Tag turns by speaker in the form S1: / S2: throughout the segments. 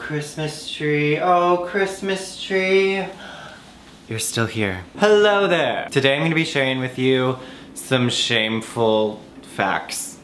S1: Christmas tree, oh Christmas tree. You're still here. Hello there! Today I'm going to be sharing with you some shameful facts.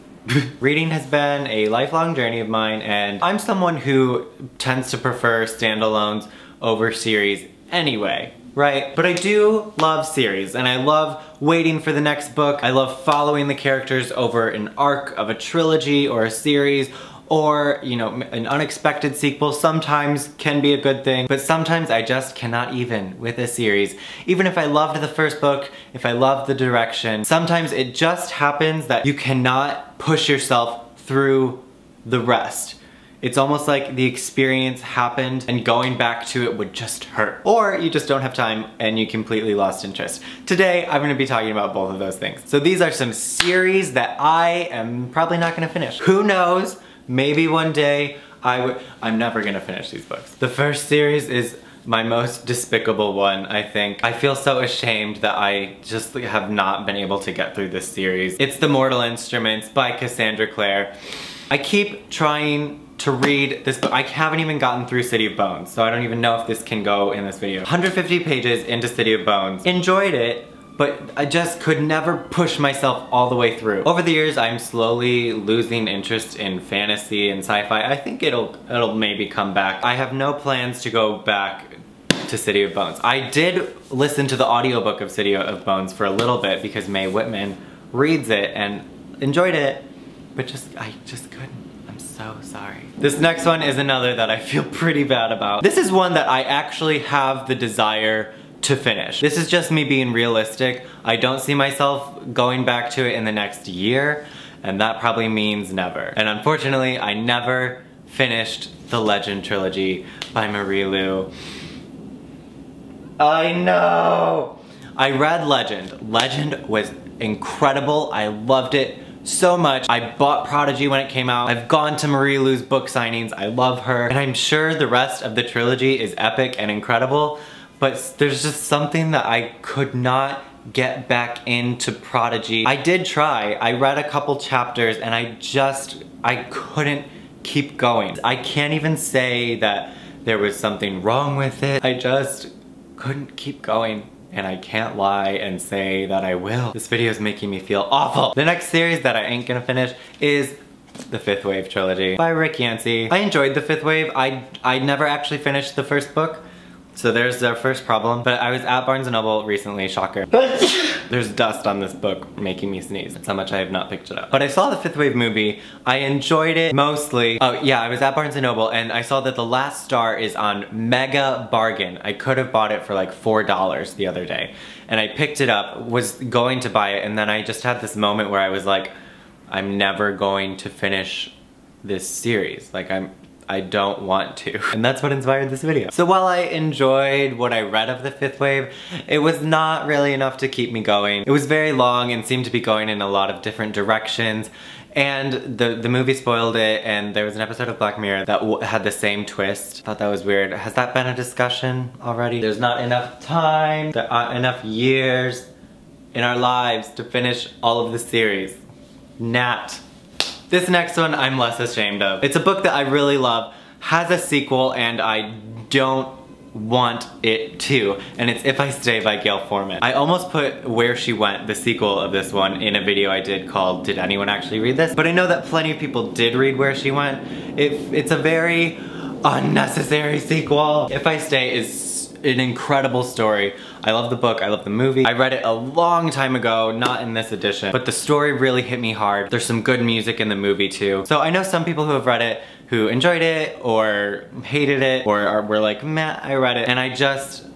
S1: Reading has been a lifelong journey of mine, and I'm someone who tends to prefer standalones over series anyway, right? But I do love series, and I love waiting for the next book. I love following the characters over an arc of a trilogy or a series, or, you know, an unexpected sequel sometimes can be a good thing, but sometimes I just cannot even with a series. Even if I loved the first book, if I loved the direction, sometimes it just happens that you cannot push yourself through the rest. It's almost like the experience happened and going back to it would just hurt. Or you just don't have time and you completely lost interest. Today, I'm gonna be talking about both of those things. So these are some series that I am probably not gonna finish. Who knows? Maybe one day I'm never gonna finish these books. The first series is my most despicable one, I think. I feel so ashamed that I just have not been able to get through this series. It's The Mortal Instruments by Cassandra Clare. I keep trying to read this book. I haven't even gotten through City of Bones, so I don't even know if this can go in this video. 150 pages into City of Bones. Enjoyed it, but I just could never push myself all the way through. Over the years, I'm slowly losing interest in fantasy and sci-fi. I think it'll maybe come back. I have no plans to go back to City of Bones. I did listen to the audiobook of City of Bones for a little bit because Mae Whitman reads it and enjoyed it, but I just couldn't. I'm so sorry. This next one is another that I feel pretty bad about. This is one that I actually have the desire to finish. This is just me being realistic. I don't see myself going back to it in the next year, and that probably means never. And unfortunately, I never finished the Legend Trilogy by Marie Lu. I know! I read Legend. Legend was incredible. I loved it so much. I bought Prodigy when it came out. I've gone to Marie Lu's book signings. I love her. And I'm sure the rest of the trilogy is epic and incredible, but there's just something that I could not get back into Prodigy. I did try. I read a couple chapters and I couldn't keep going. I can't even say that there was something wrong with it. I just couldn't keep going. And I can't lie and say that I will. This video is making me feel awful. The next series that I ain't gonna finish is the Fifth Wave Trilogy by Rick Yancey. I enjoyed the Fifth Wave. I never actually finished the first book, so there's our first problem. But I was at Barnes & Noble recently, shocker. There's dust on this book making me sneeze. That's how much I have not picked it up. But I saw the Fifth Wave movie. I enjoyed it mostly. Oh yeah, I was at Barnes & Noble and I saw that the last star is on mega bargain. I could have bought it for like $4 the other day. And I picked it up, was going to buy it, and then I just had this moment where I was like, I'm never going to finish this series. Like I don't want to. And that's what inspired this video. So while I enjoyed what I read of the Fifth Wave, it was not really enough to keep me going. It was very long and seemed to be going in a lot of different directions. And the movie spoiled it, and there was an episode of Black Mirror that had the same twist. Thought that was weird. Has that been a discussion already? There's not enough time, there aren't enough years in our lives to finish all of the series. Nat. This next one I'm less ashamed of. It's a book that I really love, has a sequel, and I don't want it to, and it's If I Stay by Gail Forman. I almost put Where She Went, the sequel of this one, in a video I did called Did Anyone Actually Read This? But I know that plenty of people did read Where She Went. It's a very unnecessary sequel. If I Stay is an incredible story. I love the book, I love the movie. I read it a long time ago, not in this edition, but the story really hit me hard. There's some good music in the movie too. So I know some people who have read it who enjoyed it or hated it or were like, meh, I read it, and I just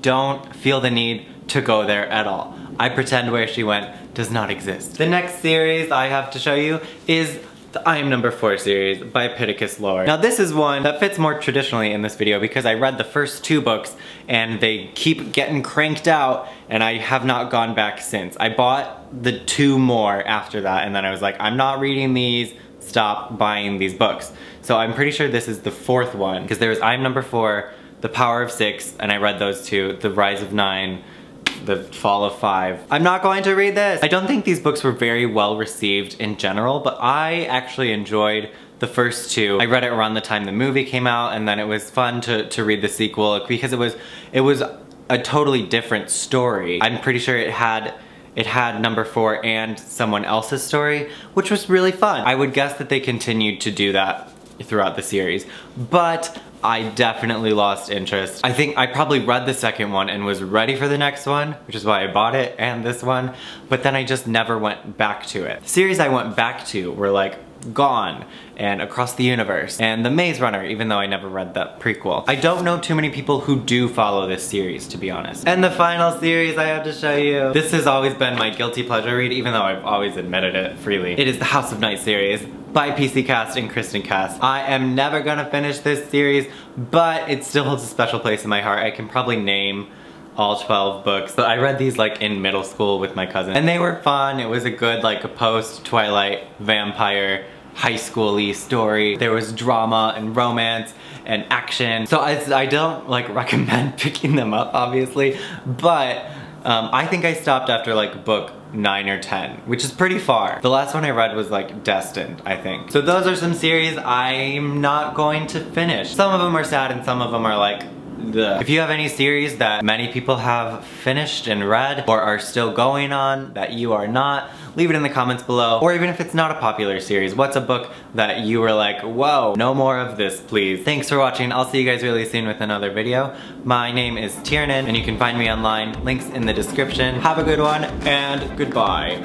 S1: don't feel the need to go there at all. I pretend Where She Went does not exist. The next series I have to show you is the I Am Number 4 series by Pittacus Lore. Now this is one that fits more traditionally in this video because I read the first 2 books and they keep getting cranked out and I have not gone back since. I bought the 2 more after that and then I was like, I'm not reading these, stop buying these books. So I'm pretty sure this is the 4th one because there was I Am Number 4, The Power of 6, and I read those 2, The Rise of 9, The Fall of 5. I'm not going to read this! I don't think these books were very well received in general, but I actually enjoyed the first two. I read it around the time the movie came out, and then it was fun to read the sequel because it was a totally different story. I'm pretty sure it had number 4 and someone else's story, which was really fun. I would guess that they continued to do that throughout the series, but I definitely lost interest. I think I probably read the second one and was ready for the next one, which is why I bought it, and this one, but then I just never went back to it. The series I went back to were like Gone and Across the Universe and The Maze Runner, even though I never read that prequel. I don't know too many people who do follow this series, to be honest. And the final series I have to show you. This has always been my guilty pleasure read, even though I've always admitted it freely. It is the House of Night series by PC Cast and Kristen Cast. I am never gonna finish this series, but it still holds a special place in my heart. I can probably name all 12 books. But I read these like in middle school with my cousin, and they were fun. It was a good like a post-Twilight vampire high school-y story. There was drama and romance and action. So I don't like recommend picking them up, obviously, but I think I stopped after like book 9 or 10, which is pretty far. The last one I read was like Destined, I think. So those are some series I'm not going to finish. Some of them are sad and some of them are like, ugh. If you have any series that many people have finished and read or are still going on that you are not, leave it in the comments below. Or even if it's not a popular series, what's a book that you were like, whoa, no more of this, please. Thanks for watching. I'll see you guys really soon with another video. My name is Tiernan, and you can find me online. Links in the description. Have a good one, and goodbye.